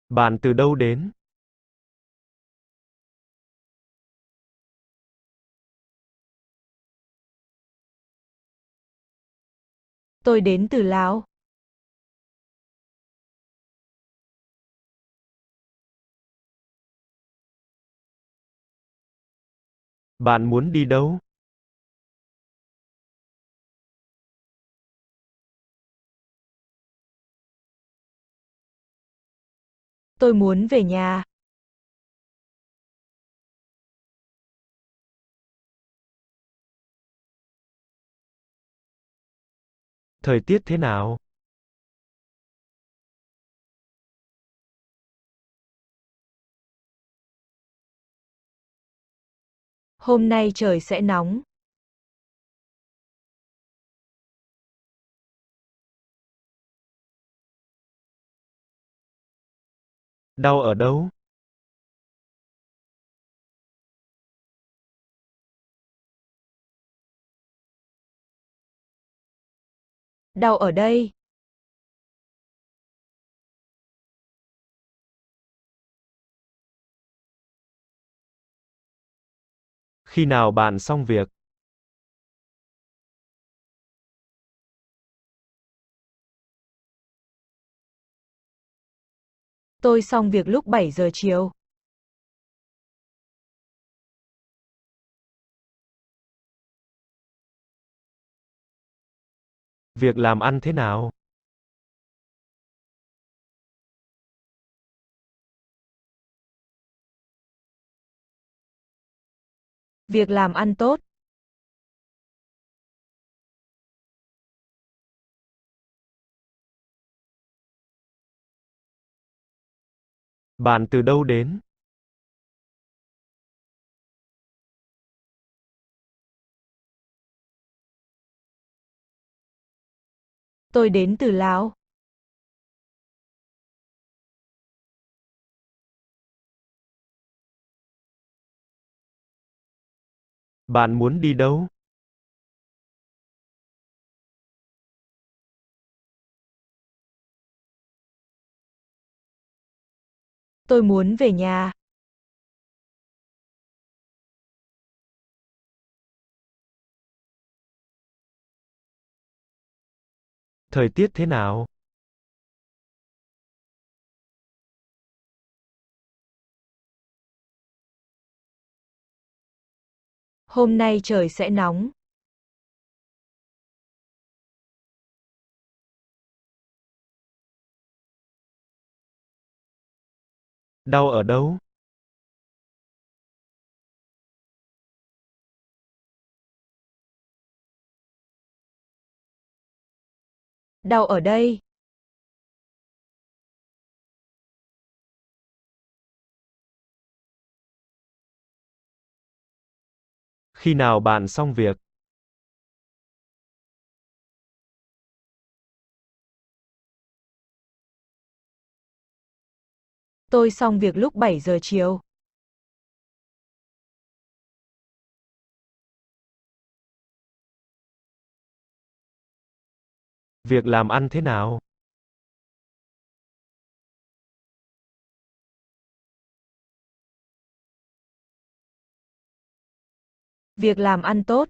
Bạn từ đâu đến? Tôi đến từ Lào. Bạn muốn đi đâu? Tôi muốn về nhà. Thời tiết thế nào? Hôm nay trời sẽ nóng. Đau ở đâu? Đau ở đây. Khi nào bạn xong việc? Tôi xong việc lúc 7 giờ chiều. Việc làm ăn thế nào? Việc làm ăn tốt. Bạn từ đâu đến? Tôi đến từ Lào. Bạn muốn đi đâu? Tôi muốn về nhà. Thời tiết thế nào? Hôm nay trời sẽ nóng. Đau ở đâu? Đau ở đây. Khi nào bạn xong việc? Tôi xong việc lúc 7 giờ chiều. Việc làm ăn thế nào? Việc làm ăn tốt.